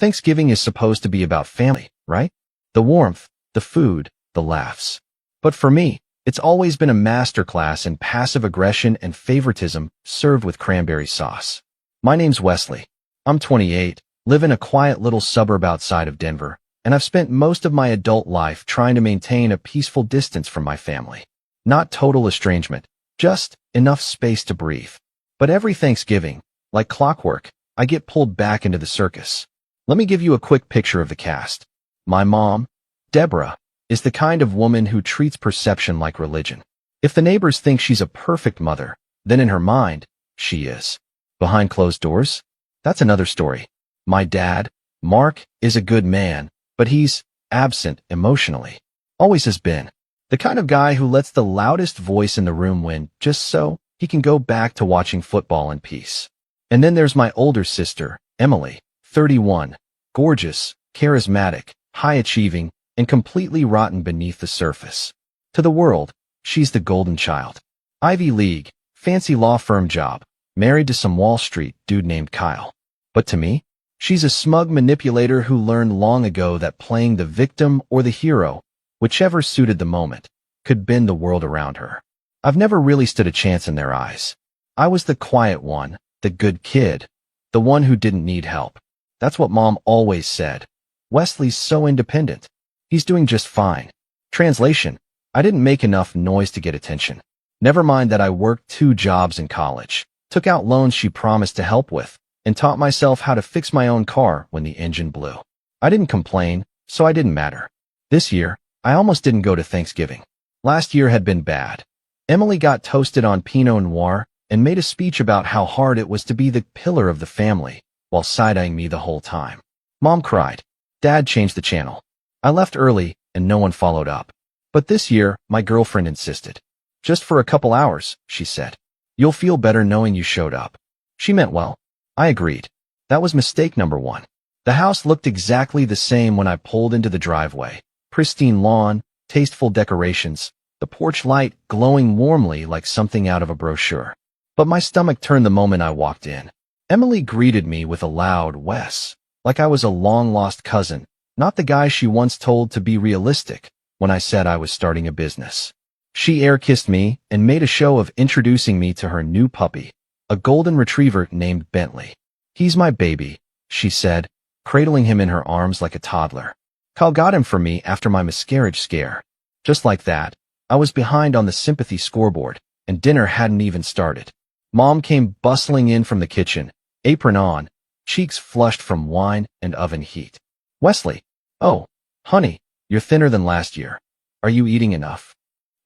Thanksgiving is supposed to be about family, right? The warmth, the food, the laughs. But for me, it's always been a masterclass in passive aggression and favoritism served with cranberry sauce. My name's Wesley. I'm 28, live in a quiet little suburb outside of Denver, and I've spent most of my adult life trying to maintain a peaceful distance from my family. Not total estrangement, just enough space to breathe. But every Thanksgiving, like clockwork, I get pulled back into the circus. Let me give you a quick picture of the cast. My mom, Deborah, is the kind of woman who treats perception like religion. If the neighbors think she's a perfect mother, then in her mind, she is. Behind closed doors? That's another story. My dad, Mark, is a good man, but he's absent emotionally. Always has been. The kind of guy who lets the loudest voice in the room win just so he can go back to watching football in peace. And then there's my older sister, Emily, 31, gorgeous, charismatic, high-achieving, and completely rotten beneath the surface. To the world, she's the golden child. Ivy League, fancy law firm job, married to some Wall Street dude named Kyle. But to me, she's a smug manipulator who learned long ago that playing the victim or the hero, whichever suited the moment, could bend the world around her. I've never really stood a chance in their eyes. I was the quiet one, the good kid, the one who didn't need help. That's what Mom always said. Wesley's so independent. He's doing just fine. Translation: I didn't make enough noise to get attention. Never mind that I worked 2 jobs in college, took out loans she promised to help with, and taught myself how to fix my own car when the engine blew. I didn't complain, so I didn't matter. This year, I almost didn't go to Thanksgiving. Last year had been bad. Emily got toasted on Pinot Noir and made a speech about how hard it was to be the pillar of the family, while side-eyeing me the whole time. Mom cried. Dad changed the channel. I left early, and no one followed up. But this year, my girlfriend insisted. Just for a couple hours, she said. You'll feel better knowing you showed up. She meant well. I agreed. That was mistake number 1. The house looked exactly the same when I pulled into the driveway. Pristine lawn, tasteful decorations, the porch light glowing warmly like something out of a brochure. But my stomach turned the moment I walked in. Emily greeted me with a loud "Wes," like I was a long-lost cousin, not the guy she once told to be realistic when I said I was starting a business. She air-kissed me and made a show of introducing me to her new puppy, a golden retriever named Bentley. He's my baby, she said, cradling him in her arms like a toddler. Kyle got him for me after my miscarriage scare. Just like that, I was behind on the sympathy scoreboard, and dinner hadn't even started. Mom came bustling in from the kitchen, apron on, cheeks flushed from wine and oven heat. Wesley, oh, honey, you're thinner than last year. Are you eating enough?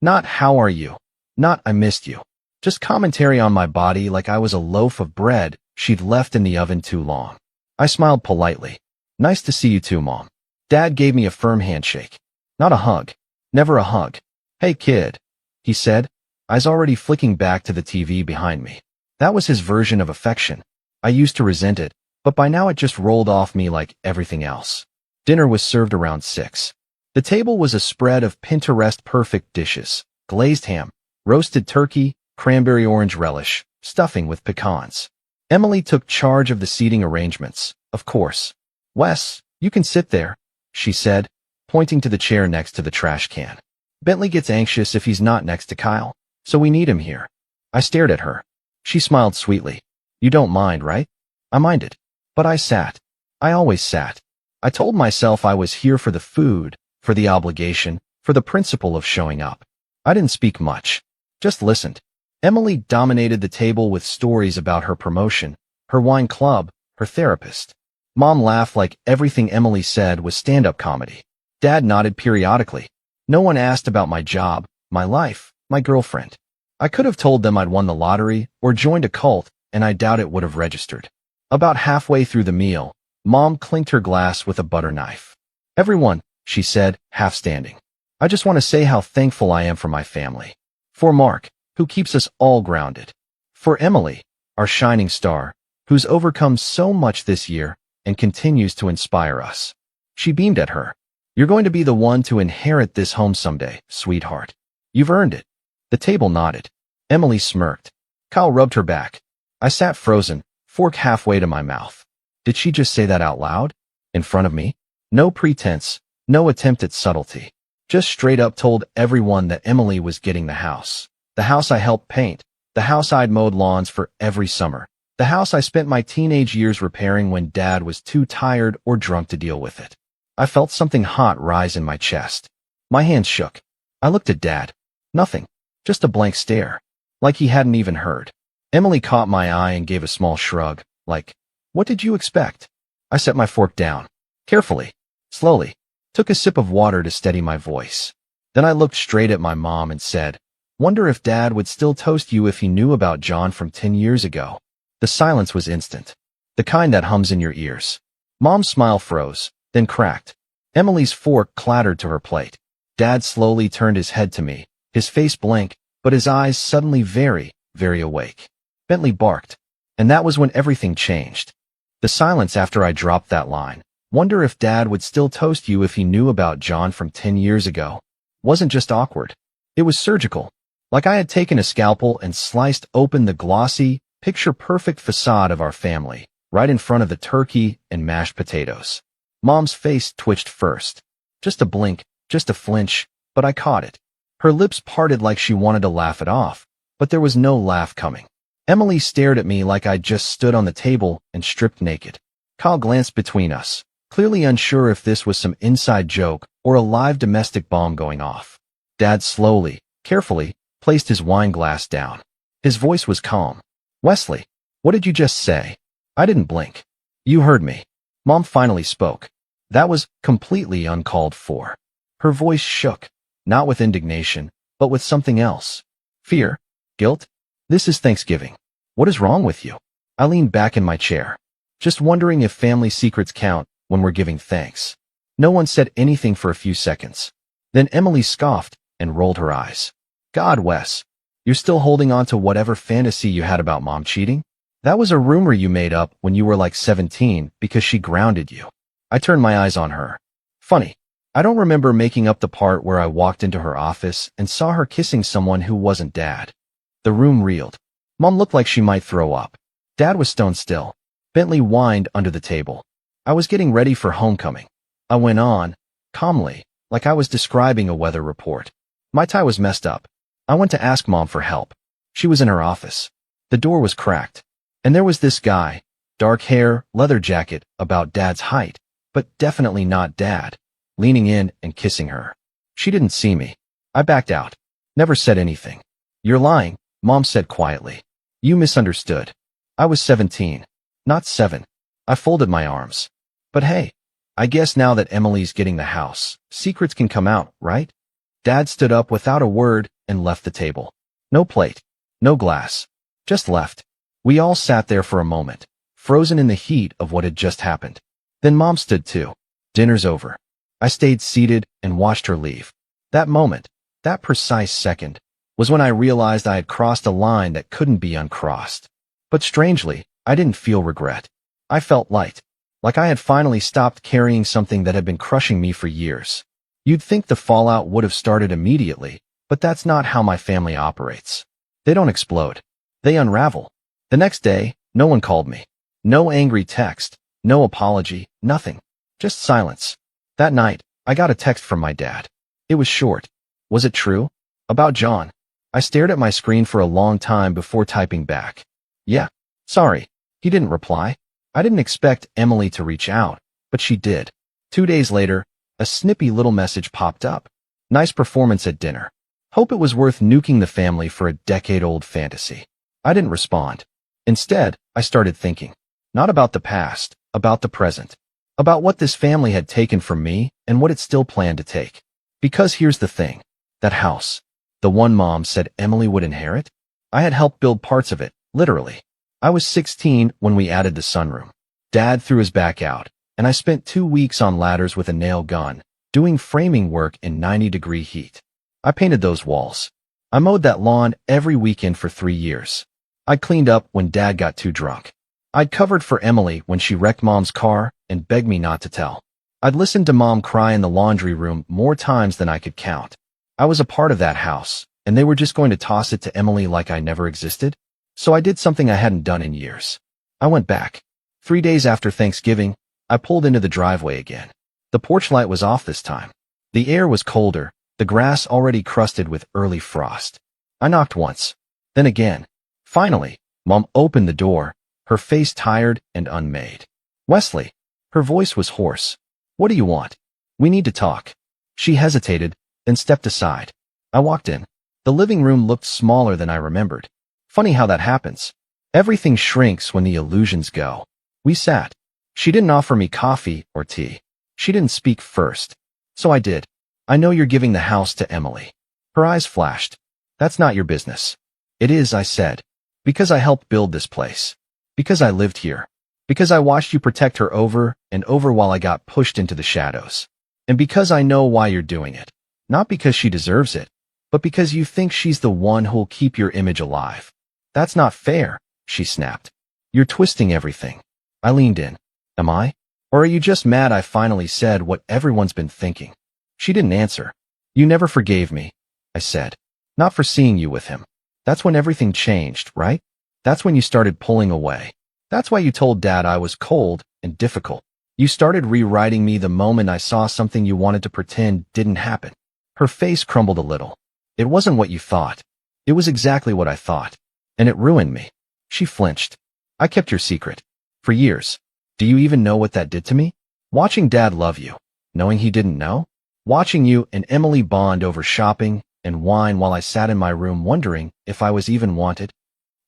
Not how are you? Not I missed you. Just commentary on my body like I was a loaf of bread she'd left in the oven too long. I smiled politely. Nice to see you too, Mom. Dad gave me a firm handshake. Not a hug. Never a hug. Hey, kid, he said, eyes already flicking back to the TV behind me. That was his version of affection. I used to resent it, but by now it just rolled off me like everything else. Dinner was served around 6. The table was a spread of Pinterest-perfect dishes: glazed ham, roasted turkey, cranberry orange relish, stuffing with pecans. Emily took charge of the seating arrangements, of course. Wes, you can sit there, she said, pointing to the chair next to the trash can. Bentley gets anxious if he's not next to Kyle, so we need him here. I stared at her. She smiled sweetly. You don't mind, right? I minded. But I sat. I always sat. I told myself I was here for the food, for the obligation, for the principle of showing up. I didn't speak much. Just listened. Emily dominated the table with stories about her promotion, her wine club, her therapist. Mom laughed like everything Emily said was stand-up comedy. Dad nodded periodically. No one asked about my job, my life, my girlfriend. I could have told them I'd won the lottery or joined a cult, and I doubt it would have registered. About halfway through the meal, Mom clinked her glass with a butter knife. Everyone, she said, half standing. I just want to say how thankful I am for my family. For Mark, who keeps us all grounded. For Emily, our shining star, who's overcome so much this year and continues to inspire us. She beamed at her. You're going to be the one to inherit this home someday, sweetheart. You've earned it. The table nodded. Emily smirked. Kyle rubbed her back. I sat frozen, fork halfway to my mouth. Did she just say that out loud? in front of me. No pretense, no attempt at subtlety. Just straight up told everyone that Emily was getting the house. The house I helped paint. The house I'd mowed lawns for every summer. The house I spent my teenage years repairing when Dad was too tired or drunk to deal with it. I felt something hot rise in my chest. My hands shook. I looked at Dad. Nothing. Just a blank stare. Like he hadn't even heard. Emily caught my eye and gave a small shrug, like, "What did you expect?" I set my fork down. Carefully. Slowly. Took a sip of water to steady my voice. Then I looked straight at my mom and said, "Wonder if Dad would still toast you if he knew about John from 10 years ago." The silence was instant. The kind that hums in your ears. Mom's smile froze, then cracked. Emily's fork clattered to her plate. Dad slowly turned his head to me, his face blank, but his eyes suddenly very, very awake. Bentley barked. And that was when everything changed. The silence after I dropped that line, "Wonder if Dad would still toast you if he knew about John from 10 years ago," wasn't just awkward. It was surgical. Like I had taken a scalpel and sliced open the glossy, picture-perfect facade of our family, right in front of the turkey and mashed potatoes. Mom's face twitched first. Just a blink, just a flinch, but I caught it. Her lips parted like she wanted to laugh it off, but there was no laugh coming. Emily stared at me like I'd just stood on the table and stripped naked. Kyle glanced between us, clearly unsure if this was some inside joke or a live domestic bomb going off. Dad slowly, carefully, placed his wine glass down. His voice was calm. "Wesley, what did you just say?" I didn't blink. "You heard me." Mom finally spoke. That was completely uncalled for. Her voice shook, not with indignation, but with something else. Fear? Guilt? "This is Thanksgiving. What is wrong with you?" I leaned back in my chair, just wondering if family secrets count when we're giving thanks. No one said anything for a few seconds. Then Emily scoffed and rolled her eyes. "God, Wes, you're still holding on to whatever fantasy you had about Mom cheating? That was a rumor you made up when you were like 17 because she grounded you." I turned my eyes on her. Funny, I don't remember making up the part where I walked into her office and saw her kissing someone who wasn't Dad. The room reeled. Mom looked like she might throw up. Dad was stone still. Bentley whined under the table. I was getting ready for homecoming. I went on, calmly, like I was describing a weather report. My tie was messed up. I went to ask Mom for help. She was in her office. The door was cracked. And there was this guy, dark hair, leather jacket, about Dad's height, but definitely not Dad, leaning in and kissing her. She didn't see me. I backed out. Never said anything. "You're lying," Mom said quietly. "You misunderstood. I was 17, not 7. I folded my arms. "But hey, I guess now that Emily's getting the house, secrets can come out, right?" Dad stood up without a word and left the table. No plate, no glass, just left. We all sat there for a moment, frozen in the heat of what had just happened. Then Mom stood too. "Dinner's over." I stayed seated and watched her leave. That moment, that precise second, was when I realized I had crossed a line that couldn't be uncrossed. But strangely, I didn't feel regret. I felt light, like I had finally stopped carrying something that had been crushing me for years. You'd think the fallout would have started immediately, but that's not how my family operates. They don't explode. They unravel. The next day, no one called me. No angry text, no apology, nothing. Just silence. That night, I got a text from my dad. It was short. Was it true? About John. I stared at my screen for a long time before typing back. "Yeah. Sorry." He didn't reply. I didn't expect Emily to reach out, but she did. 2 days later, a snippy little message popped up. "Nice performance at dinner. Hope it was worth nuking the family for a decade-old fantasy." I didn't respond. Instead, I started thinking. Not about the past, about the present. About what this family had taken from me and what it still planned to take. Because here's the thing. That house. The one Mom said Emily would inherit? I had helped build parts of it, literally. I was 16 when we added the sunroom. Dad threw his back out, and I spent 2 weeks on ladders with a nail gun, doing framing work in 90-degree heat. I painted those walls. I mowed that lawn every weekend for 3 years. I cleaned up when Dad got too drunk. I'd covered for Emily when she wrecked Mom's car and begged me not to tell. I'd listened to Mom cry in the laundry room more times than I could count. I was a part of that house, and they were just going to toss it to Emily like I never existed? So I did something I hadn't done in years. I went back. 3 days after Thanksgiving, I pulled into the driveway again. The porch light was off this time. The air was colder, the grass already crusted with early frost. I knocked once, then again. Finally, Mom opened the door, her face tired and unmade. Wesley. Her voice was hoarse. What do you want? We need to talk. She hesitated, then stepped aside. I walked in. The living room looked smaller than I remembered. Funny how that happens. Everything shrinks when the illusions go. We sat. She didn't offer me coffee or tea. She didn't speak first. So I did. I know you're giving the house to Emily. Her eyes flashed. That's not your business. It is, I said. Because I helped build this place. Because I lived here. Because I watched you protect her over and over while I got pushed into the shadows. And because I know why you're doing it. Not because she deserves it, but because you think she's the one who'll keep your image alive. That's not fair, she snapped. You're twisting everything. I leaned in. Am I? Or are you just mad I finally said what everyone's been thinking? She didn't answer. You never forgave me, I said. Not for seeing you with him. That's when everything changed, right? That's when you started pulling away. That's why you told Dad I was cold and difficult. You started rewriting me the moment I saw something you wanted to pretend didn't happen. Her face crumbled a little. It wasn't what you thought. It was exactly what I thought. And it ruined me. She flinched. I kept your secret. For years. Do you even know what that did to me? Watching Dad love you, knowing he didn't know? Watching you and Emily bond over shopping and wine while I sat in my room wondering if I was even wanted?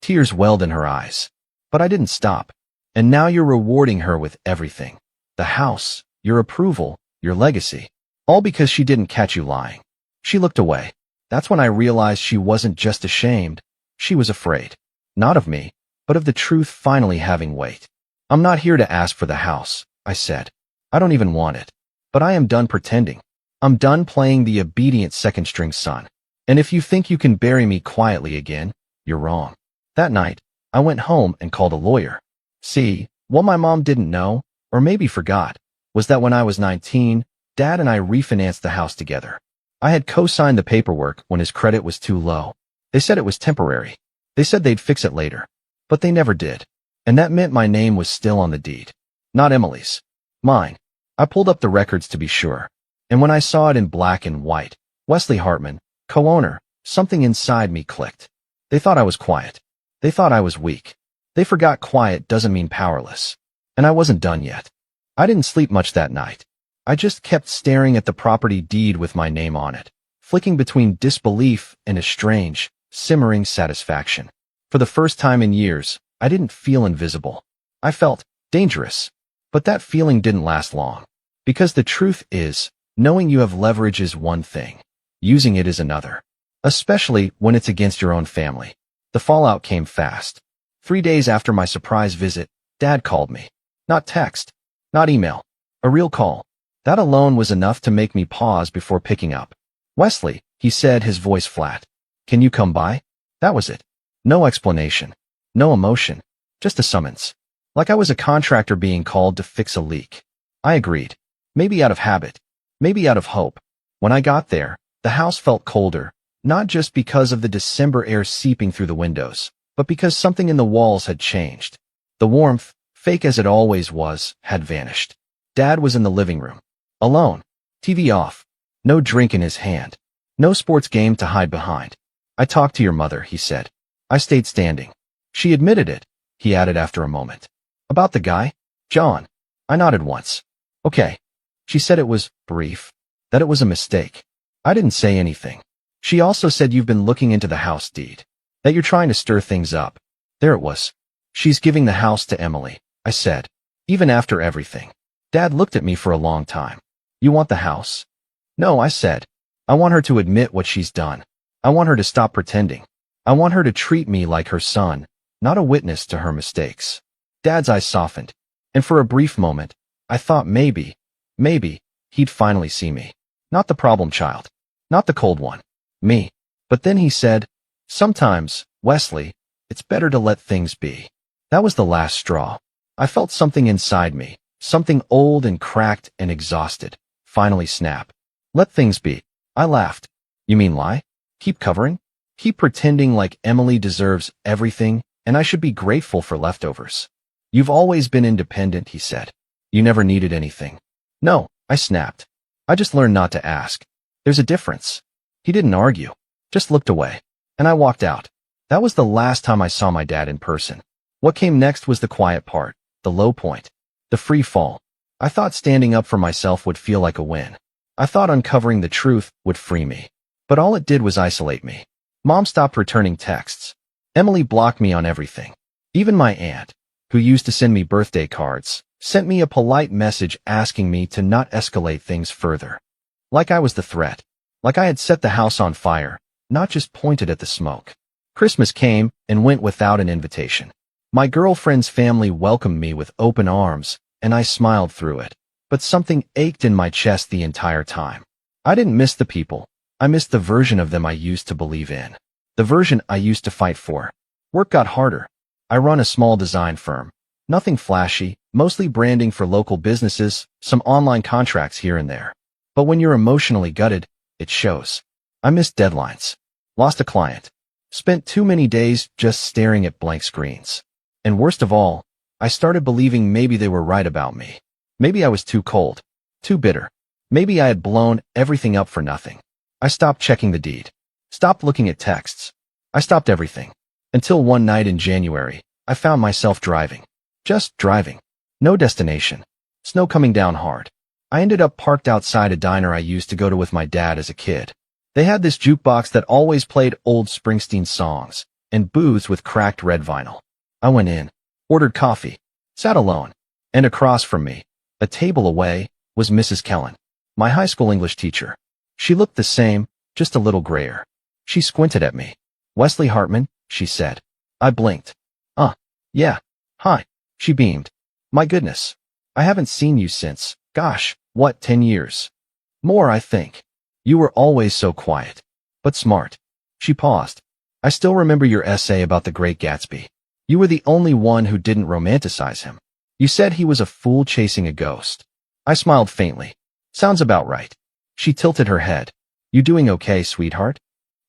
Tears welled in her eyes. But I didn't stop. And now you're rewarding her with everything. The house, your approval, your legacy. All because she didn't catch you lying. She looked away. That's when I realized she wasn't just ashamed. She was afraid. Not of me, but of the truth finally having weight. I'm not here to ask for the house, I said. I don't even want it. But I am done pretending. I'm done playing the obedient second-string son. And if you think you can bury me quietly again, you're wrong. That night, I went home and called a lawyer. See, what my mom didn't know, or maybe forgot, was that when I was 19, Dad and I refinanced the house together. I had co-signed the paperwork when his credit was too low. They said it was temporary. They said they'd fix it later. But they never did. And that meant my name was still on the deed. Not Emily's. Mine. I pulled up the records to be sure. And when I saw it in black and white, Wesley Hartman, co-owner, something inside me clicked. They thought I was quiet. They thought I was weak. They forgot quiet doesn't mean powerless. And I wasn't done yet. I didn't sleep much that night. I just kept staring at the property deed with my name on it, flicking between disbelief and a strange, simmering satisfaction. For the first time in years, I didn't feel invisible. I felt dangerous. But that feeling didn't last long. Because the truth is, knowing you have leverage is one thing. Using it is another. Especially when it's against your own family. The fallout came fast. 3 days after my surprise visit, Dad called me. Not text. Not email. A real call. That alone was enough to make me pause before picking up. Wesley, he said, his voice flat. Can you come by? That was it. No explanation. No emotion. Just a summons. Like I was a contractor being called to fix a leak. I agreed. Maybe out of habit. Maybe out of hope. When I got there, the house felt colder, not just because of the December air seeping through the windows, but because something in the walls had changed. The warmth, fake as it always was, had vanished. Dad was in the living room. Alone. TV off. No drink in his hand. No sports game to hide behind. I talked to your mother, he said. I stayed standing. She admitted it, he added after a moment. About the guy? John. I nodded once. Okay. She said it was brief. That it was a mistake. I didn't say anything. She also said you've been looking into the house deed. That you're trying to stir things up. There it was. She's giving the house to Emily, I said. Even after everything. Dad looked at me for a long time. You want the house? No, I said. I want her to admit what she's done. I want her to stop pretending. I want her to treat me like her son, not a witness to her mistakes. Dad's eyes softened. And for a brief moment, I thought maybe, he'd finally see me. Not the problem child. Not the cold one. Me. But then he said, sometimes, Wesley, it's better to let things be. That was the last straw. I felt something inside me, something old and cracked and exhausted, finally snap. Let things be. I laughed. You mean lie? Keep covering? Keep pretending like Emily deserves everything and I should be grateful for leftovers. You've always been independent, he said. You never needed anything. No, I snapped. I just learned not to ask. There's a difference. He didn't argue, just looked away. And I walked out. That was the last time I saw my dad in person. What came next was the quiet part, the low point, the free fall. I thought standing up for myself would feel like a win. I thought uncovering the truth would free me. But all it did was isolate me. Mom stopped returning texts. Emily blocked me on everything. Even my aunt, who used to send me birthday cards, sent me a polite message asking me to not escalate things further. Like I was the threat. Like I had set the house on fire, not just pointed at the smoke. Christmas came and went without an invitation. My girlfriend's family welcomed me with open arms, and I smiled through it. But something ached in my chest the entire time. I didn't miss the people. I missed the version of them I used to believe in. The version I used to fight for. Work got harder. I run a small design firm. Nothing flashy, mostly branding for local businesses, some online contracts here and there. But when you're emotionally gutted, it shows. I missed deadlines. Lost a client. Spent too many days just staring at blank screens. And worst of all, I started believing maybe they were right about me. Maybe I was too cold, too bitter. Maybe I had blown everything up for nothing. I stopped checking the deed. Stopped looking at texts. I stopped everything. Until one night in January, I found myself driving. Just driving. No destination. Snow coming down hard. I ended up parked outside a diner I used to go to with my dad as a kid. They had this jukebox that always played old Springsteen songs, and booths with cracked red vinyl. I went in, ordered coffee, sat alone, and across from me, a table away, was Mrs. Kellen, my high school English teacher. She looked the same, just a little grayer. She squinted at me. "Wesley Hartman," she said. I blinked. Yeah. Hi." She beamed. "My goodness. I haven't seen you since, gosh, what, 10 years? More, I think. You were always so quiet. But smart." She paused. "I still remember your essay about the Great Gatsby. You were the only one who didn't romanticize him. You said he was a fool chasing a ghost." I smiled faintly. "Sounds about right." She tilted her head. "You doing okay, sweetheart?"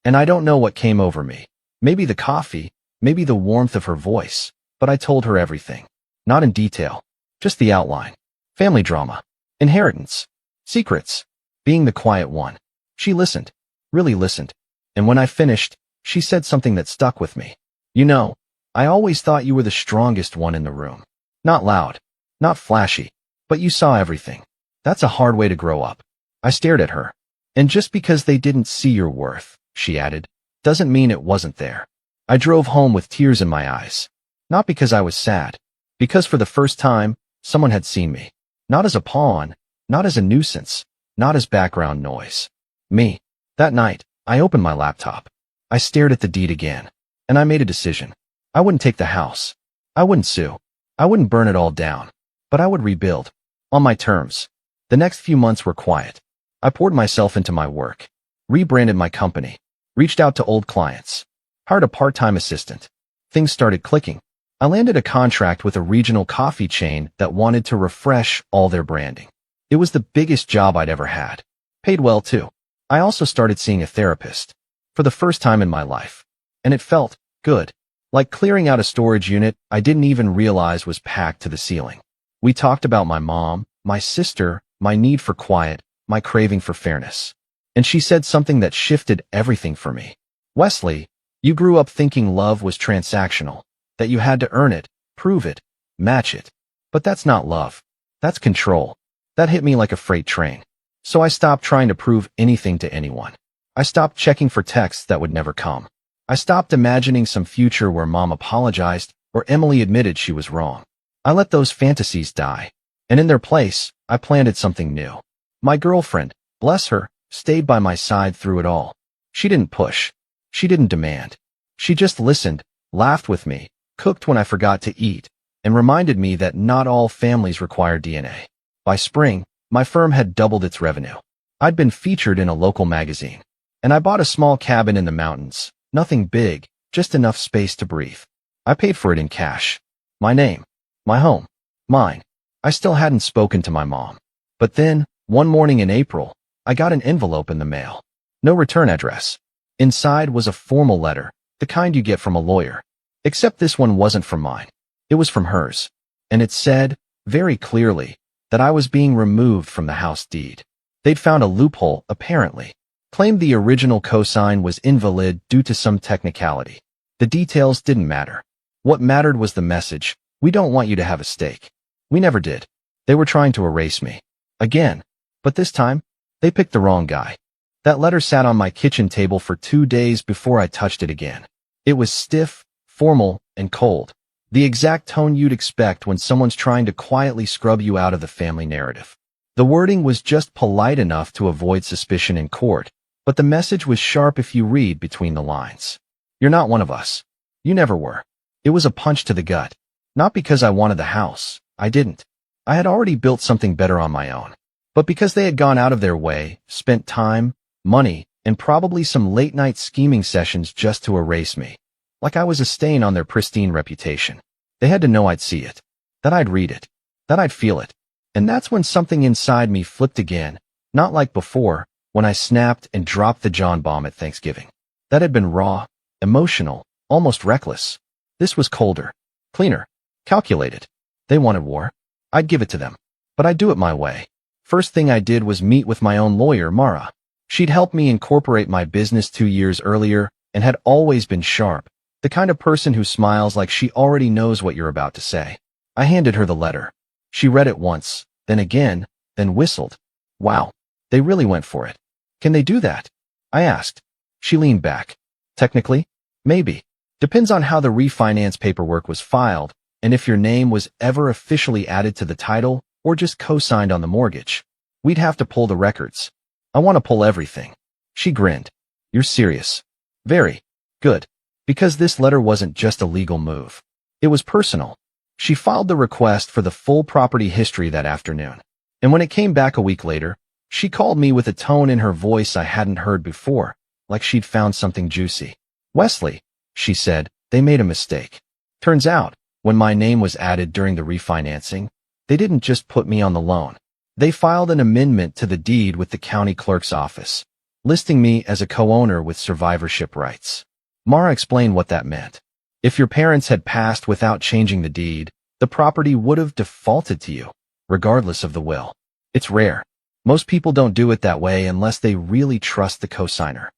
And I don't know what came over me. Maybe the coffee, maybe the warmth of her voice, but I told her everything. Not in detail, just the outline. Family drama, inheritance, secrets, being the quiet one. She listened, really listened. And when I finished, she said something that stuck with me. "You know, I always thought you were the strongest one in the room. Not loud, not flashy, but you saw everything. That's a hard way to grow up." I stared at her. "And just because they didn't see your worth," she added, "doesn't mean it wasn't there." I drove home with tears in my eyes. Not because I was sad, because for the first time, someone had seen me. Not as a pawn, not as a nuisance, not as background noise. Me. That night, I opened my laptop. I stared at the deed again, and I made a decision. I wouldn't take the house. I wouldn't sue. I wouldn't burn it all down. But I would rebuild. On my terms. The next few months were quiet. I poured myself into my work. Rebranded my company. Reached out to old clients. Hired a part-time assistant. Things started clicking. I landed a contract with a regional coffee chain that wanted to refresh all their branding. It was the biggest job I'd ever had. Paid well, too. I also started seeing a therapist. For the first time in my life. And it felt good. Like clearing out a storage unit I didn't even realize was packed to the ceiling. We talked about my mom, my sister, my need for quiet, my craving for fairness. And she said something that shifted everything for me. "Wesley, you grew up thinking love was transactional, that you had to earn it, prove it, match it. But that's not love. That's control." That hit me like a freight train. So I stopped trying to prove anything to anyone. I stopped checking for texts that would never come. I stopped imagining some future where Mom apologized or Emily admitted she was wrong. I let those fantasies die. And in their place, I planted something new. My girlfriend, bless her, stayed by my side through it all. She didn't push. She didn't demand. She just listened, laughed with me, cooked when I forgot to eat, and reminded me that not all families require DNA. By spring, my firm had doubled its revenue. I'd been featured in a local magazine. And I bought a small cabin in the mountains. Nothing big, just enough space to breathe. I paid for it in cash. My name. My home. Mine. I still hadn't spoken to my mom. But then, one morning in April, I got an envelope in the mail. No return address. Inside was a formal letter, the kind you get from a lawyer. Except this one wasn't from mine. It was from hers. And it said, very clearly, that I was being removed from the house deed. They'd found a loophole, apparently. Claimed the original cosign was invalid due to some technicality. The details didn't matter. What mattered was the message: we don't want you to have a stake. We never did. They were trying to erase me. Again. But this time, they picked the wrong guy. That letter sat on my kitchen table for 2 days before I touched it again. It was stiff, formal, and cold. The exact tone you'd expect when someone's trying to quietly scrub you out of the family narrative. The wording was just polite enough to avoid suspicion in court, but the message was sharp if you read between the lines. You're not one of us. You never were. It was a punch to the gut. Not because I wanted the house. I didn't. I had already built something better on my own. But because they had gone out of their way, spent time, money, and probably some late-night scheming sessions just to erase me. Like I was a stain on their pristine reputation. They had to know I'd see it. That I'd read it. That I'd feel it. And that's when something inside me flipped again, not like before, when I snapped and dropped the John bomb at Thanksgiving. That had been raw, emotional, almost reckless. This was colder, cleaner, calculated. They wanted war. I'd give it to them. But I'd do it my way. First thing I did was meet with my own lawyer, Mara. She'd helped me incorporate my business 2 years earlier and had always been sharp, the kind of person who smiles like she already knows what you're about to say. I handed her the letter. She read it once, then again, then whistled. Wow, they really went for it. Can they do that? I asked. She leaned back. Technically, maybe. Depends on how the refinance paperwork was filed and if your name was ever officially added to the title or just co-signed on the mortgage. We'd have to pull the records. I want to pull everything. She grinned. You're serious. Very. Good. Because this letter wasn't just a legal move. It was personal. She filed the request for the full property history that afternoon. And when it came back a week later, she called me with a tone in her voice I hadn't heard before, like she'd found something juicy. Wesley, she said, they made a mistake. Turns out, when my name was added during the refinancing, they didn't just put me on the loan. They filed an amendment to the deed with the county clerk's office, listing me as a co-owner with survivorship rights. Mara explained what that meant. If your parents had passed without changing the deed, the property would have defaulted to you, regardless of the will. It's rare. Most people don't do it that way unless they really trust the co-signer.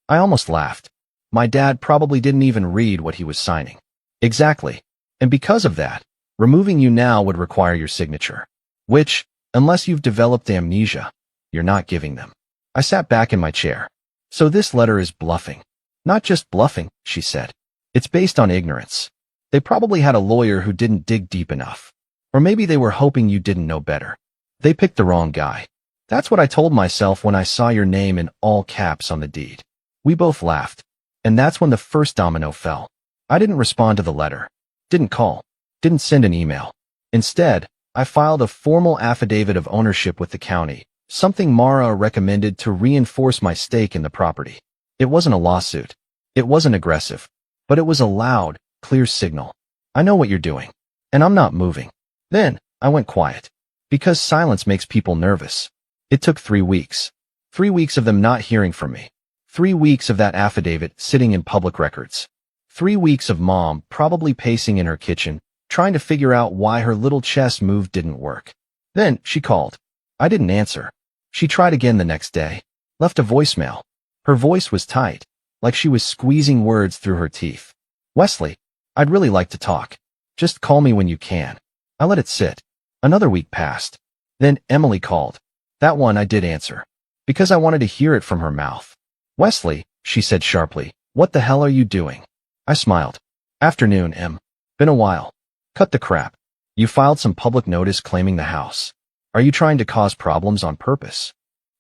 I almost laughed. My dad probably didn't even read what he was signing. Exactly. And because of that, removing you now would require your signature, which, unless you've developed amnesia, you're not giving them. I sat back in my chair. So this letter is bluffing. Not just bluffing, she said. It's based on ignorance. They probably had a lawyer who didn't dig deep enough. Or maybe they were hoping you didn't know better. They picked the wrong guy. That's what I told myself when I saw your name in all caps on the deed. We both laughed. And that's when the first domino fell. I didn't respond to the letter. Didn't call. Didn't send an email. Instead, I filed a formal affidavit of ownership with the county, something Mara recommended to reinforce my stake in the property. It wasn't a lawsuit. It wasn't aggressive. But it was a loud, clear signal. I know what you're doing. And I'm not moving. Then, I went quiet. Because silence makes people nervous. It took 3 weeks. 3 weeks of them not hearing from me. 3 weeks of that affidavit sitting in public records. 3 weeks of Mom probably pacing in her kitchen, trying to figure out why her little chess move didn't work. Then, she called. I didn't answer. She tried again the next day. Left a voicemail. Her voice was tight, like she was squeezing words through her teeth. Wesley, I'd really like to talk. Just call me when you can. I let it sit. Another week passed. Then Emily called. That one I did answer. Because I wanted to hear it from her mouth. Wesley, she said sharply, what the hell are you doing? I smiled. Afternoon, Em. Been a while. Cut the crap. You filed some public notice claiming the house. Are you trying to cause problems on purpose?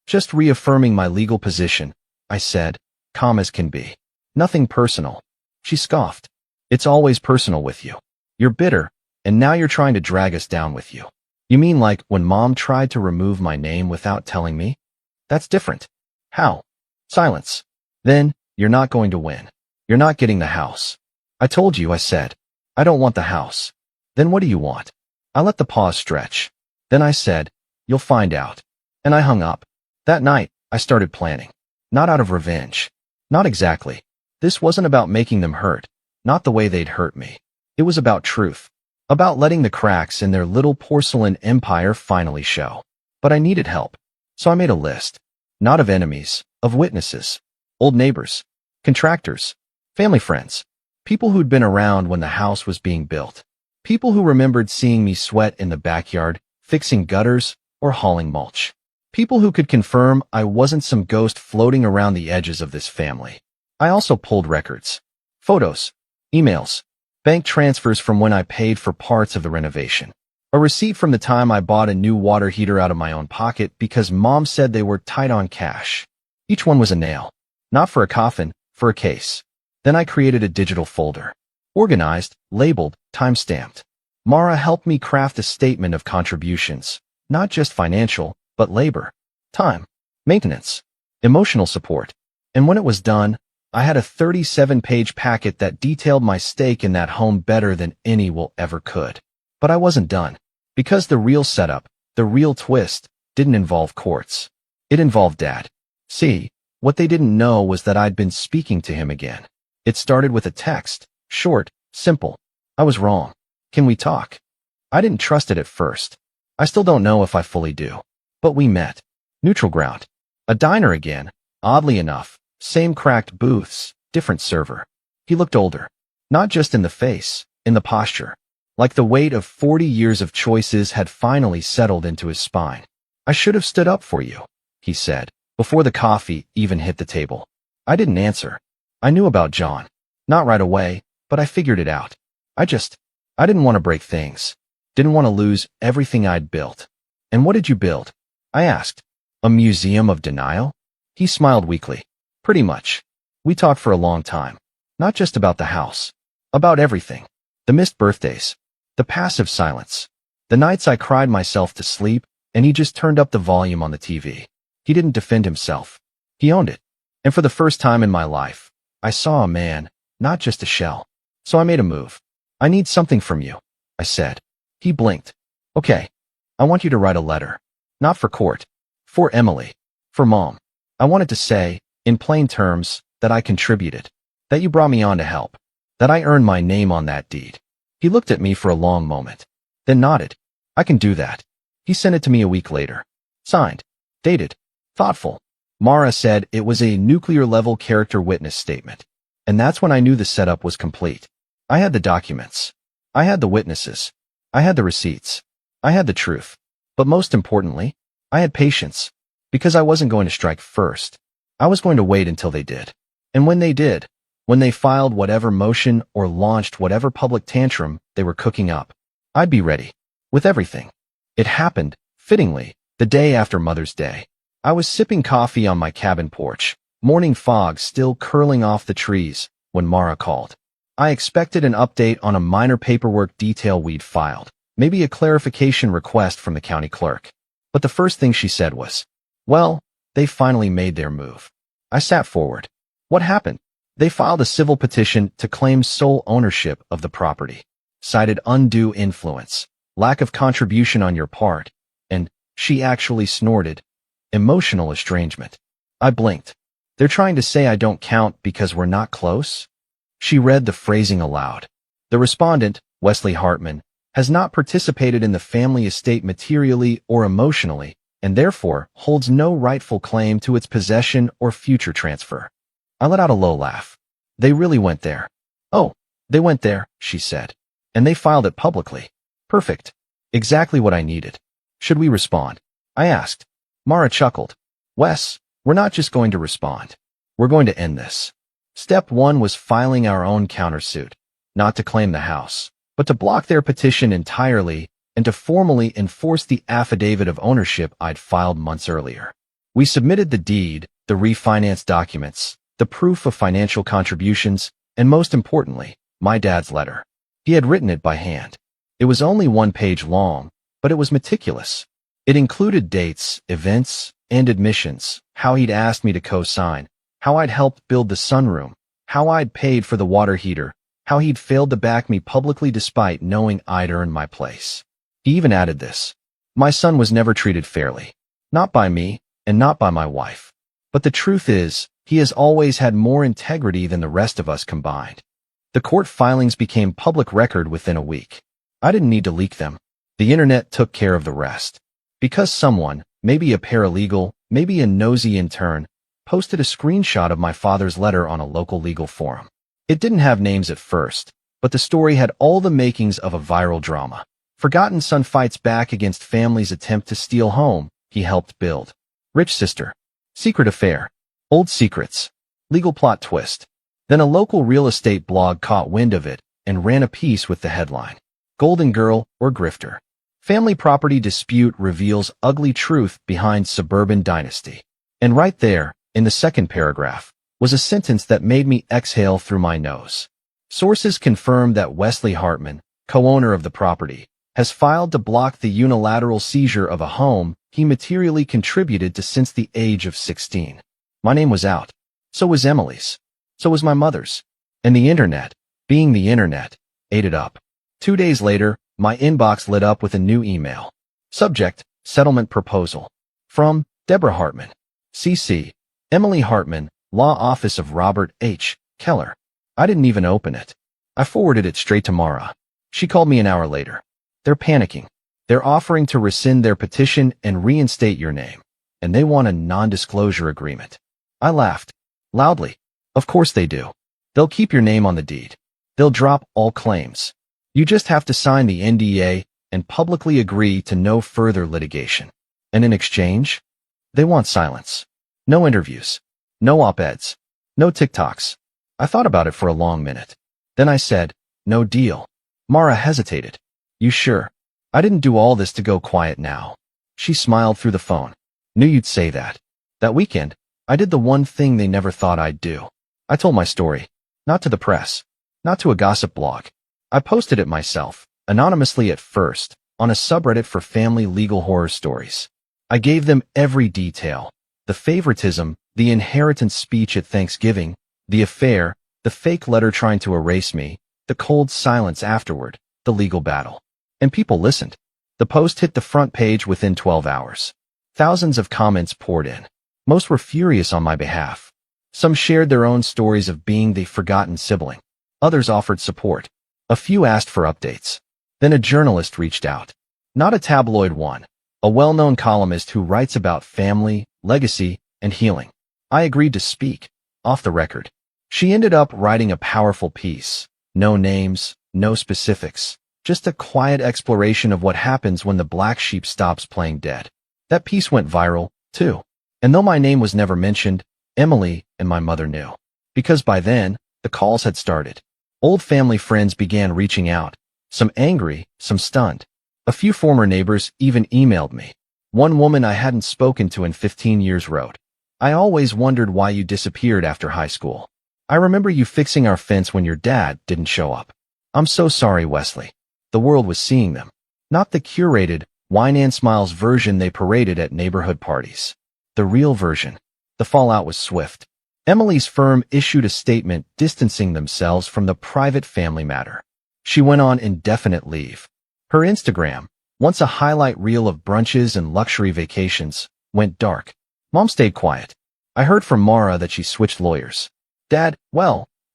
Just reaffirming my legal position, I said, calm as can be. Nothing personal. She scoffed. It's always personal with you. You're bitter, and now you're trying to drag us down with you. You mean like when Mom tried to remove my name without telling me? That's different. How? Silence. Then, you're not going to win. You're not getting the house. I told you, I said. I don't want the house. Then what do you want? I let the pause stretch. Then I said, you'll find out. And I hung up. That night, I started planning. Not out of revenge. Not exactly. This wasn't about making them hurt. Not the way they'd hurt me. It was about truth. about letting the cracks in their little porcelain empire finally show. But I needed help. So I made a list. Not of enemies, of witnesses. Old neighbors. Contractors. Family friends. People who'd been around when the house was being built. People who remembered seeing me sweat in the backyard, fixing gutters, or hauling mulch. People who could confirm I wasn't some ghost floating around the edges of this family. I also pulled records. Photos. Emails. Bank transfers from when I paid for parts of the renovation. A receipt from the time I bought a new water heater out of my own pocket because Mom said they were tight on cash. Each one was a nail. Not for a coffin, for a case. Then I created a digital folder. Organized, labeled, time-stamped. Mara helped me craft a statement of contributions. Not just financial, but labor, time, maintenance, emotional support. And when it was done, I had a 37-page packet that detailed my stake in that home better than any will ever could. But I wasn't done. Because the real setup, the real twist, didn't involve courts. It involved Dad. See, what they didn't know was that I'd been speaking to him again. It started with a text, short, simple. I was wrong. Can we talk? I didn't trust it at first. I still don't know if I fully do. But we met. Neutral ground. A diner again, oddly enough. Same cracked booths, different server. He looked older. Not just in the face, in the posture. Like the weight of 40 years of choices had finally settled into his spine. I should have stood up for you, he said, before the coffee even hit the table. I didn't answer. I knew about John. Not right away, but I figured it out. I didn't want to break things. Didn't want to lose everything I'd built. And what did you build? I asked. A museum of denial? He smiled weakly. Pretty much. We talked for a long time. Not just about the house. About everything. The missed birthdays. The passive silence. The nights I cried myself to sleep, and he just turned up the volume on the TV. He didn't defend himself. He owned it. And for the first time in my life, I saw a man, not just a shell. So I made a move. I need something from you, I said. He blinked. Okay. I want you to write a letter. Not for court. For Emily. For Mom. I wanted to say, in plain terms, that I contributed. That you brought me on to help. That I earned my name on that deed. He looked at me for a long moment. Then nodded. I can do that. He sent it to me a week later. Signed. Dated. Thoughtful. Mara said it was a nuclear-level character witness statement. And that's when I knew the setup was complete. I had the documents. I had the witnesses. I had the receipts. I had the truth. But most importantly, I had patience. Because I wasn't going to strike first. I was going to wait until they did. And when they did, when they filed whatever motion or launched whatever public tantrum they were cooking up, I'd be ready. With everything. It happened, fittingly, the day after Mother's Day. I was sipping coffee on my cabin porch, morning fog still curling off the trees, when Mara called. I expected an update on a minor paperwork detail we'd filed, maybe a clarification request from the county clerk. But the first thing she said was, well, they finally made their move. I sat forward. What happened? They filed a civil petition to claim sole ownership of the property. Cited undue influence, lack of contribution on your part, and, she actually snorted, emotional estrangement. I blinked. They're trying to say I don't count because we're not close? She read the phrasing aloud. The respondent, Wesley Hartman, has not participated in the family estate materially or emotionally, and therefore holds no rightful claim to its possession or future transfer. I let out a low laugh. They really went there. Oh, they went there, she said. And they filed it publicly. Perfect. Exactly what I needed. Should we respond? I asked. Mara chuckled. Wes, we're not just going to respond. We're going to end this. Step 1 was filing our own countersuit, not to claim the house, but to block their petition entirely and to formally enforce the affidavit of ownership I'd filed months earlier. We submitted the deed, the refinance documents, the proof of financial contributions, and most importantly, my dad's letter. He had written it by hand. It was only 1 page long, but it was meticulous. It included dates, events, and admissions, how he'd asked me to co-sign, how I'd helped build the sunroom, how I'd paid for the water heater, how he'd failed to back me publicly despite knowing I'd earned my place. He even added this. My son was never treated fairly. Not by me, and not by my wife. But the truth is, he has always had more integrity than the rest of us combined. The court filings became public record within a week. I didn't need to leak them. The internet took care of the rest. Because someone, maybe a paralegal, maybe a nosy intern, posted a screenshot of my father's letter on a local legal forum. It didn't have names at first, but the story had all the makings of a viral drama. Forgotten son fights back against family's attempt to steal home he helped build. Rich sister. Secret affair. Old secrets. Legal plot twist. Then a local real estate blog caught wind of it and ran a piece with the headline, Golden Girl or Grifter. Family property dispute reveals ugly truth behind suburban dynasty. And right there, in the second paragraph, was a sentence that made me exhale through my nose. Sources confirm that Wesley Hartman, co-owner of the property, has filed to block the unilateral seizure of a home he materially contributed to since the age of 16. My name was out. So was Emily's. So was my mother's. And the internet, being the internet, ate it up. 2 days later, my inbox lit up with a new email. Subject, settlement proposal. From Deborah Hartman. CC, Emily Hartman, Law Office of Robert H. Keller. I didn't even open it. I forwarded it straight to Mara. She called me an hour later. They're panicking. They're offering to rescind their petition and reinstate your name. And they want a non-disclosure agreement. I laughed. Loudly. Of course they do. They'll keep your name on the deed. They'll drop all claims. You just have to sign the NDA and publicly agree to no further litigation. And in exchange, they want silence. No interviews. No op-eds. No TikToks. I thought about it for a long minute. Then I said, no deal. Mara hesitated. You sure? I didn't do all this to go quiet now. She smiled through the phone. Knew you'd say that. That weekend, I did the one thing they never thought I'd do. I told my story. Not to the press. Not to a gossip blog. I posted it myself, anonymously at first, on a subreddit for family legal horror stories. I gave them every detail. The favoritism, the inheritance speech at Thanksgiving, the affair, the fake letter trying to erase me, the cold silence afterward, the legal battle. And people listened. The post hit the front page within 12 hours. Thousands of comments poured in. Most were furious on my behalf. Some shared their own stories of being the forgotten sibling. Others offered support. A few asked for updates. Then a journalist reached out. Not a tabloid one. A well-known columnist who writes about family, legacy, and healing. I agreed to speak. Off the record. She ended up writing a powerful piece. No names, no specifics. Just a quiet exploration of what happens when the black sheep stops playing dead. That piece went viral, too. And though my name was never mentioned, Emily and my mother knew. Because by then, the calls had started. Old family friends began reaching out. Some angry, some stunned. A few former neighbors even emailed me. One woman I hadn't spoken to in 15 years wrote, I always wondered why you disappeared after high school. I remember you fixing our fence when your dad didn't show up. I'm so sorry, Wesley. The world was seeing them. Not the curated, wine and smiles version they paraded at neighborhood parties. The real version. The fallout was swift. Emily's firm issued a statement distancing themselves from the private family matter. She went on indefinite leave. Her Instagram, once a highlight reel of brunches and luxury vacations, went dark. Mom stayed quiet. I heard from Mara that she switched lawyers. Dad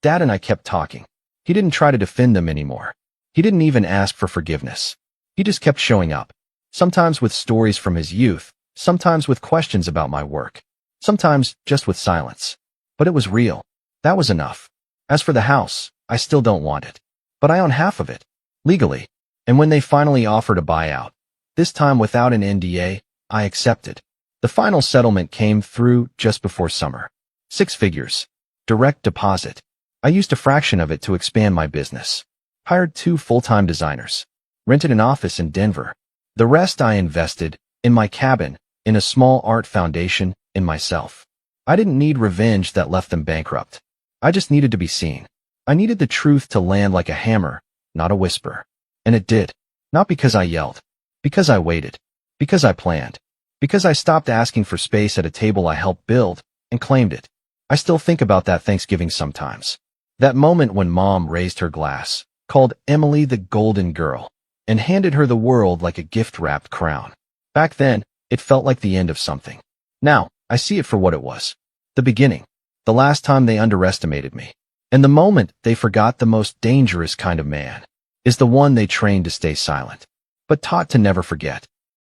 and I kept talking. He didn't try to defend them anymore. He didn't even ask for forgiveness. He just kept showing up. Sometimes with stories from his youth, sometimes with questions about my work, sometimes just with silence. But it was real. That was enough. As for the house, I still don't want it. But I own half of it. Legally. And when they finally offered a buyout, this time without an NDA, I accepted. The final settlement came through just before summer. 6 figures. Direct deposit. I used a fraction of it to expand my business. Hired 2 full-time designers. Rented an office in Denver. The rest I invested, in my cabin, in a small art foundation, in myself. I didn't need revenge that left them bankrupt. I just needed to be seen. I needed the truth to land like a hammer, not a whisper. And it did. Not because I yelled. Because I waited. Because I planned. Because I stopped asking for space at a table I helped build, and claimed it. I still think about that Thanksgiving sometimes. That moment when Mom raised her glass, called Emily the Golden Girl, and handed her the world like a gift-wrapped crown. Back then, it felt like the end of something. Now, I see it for what it was. The beginning. The last time they underestimated me. And the moment they forgot the most dangerous kind of man. is the one they trained to stay silent, but taught to never forget.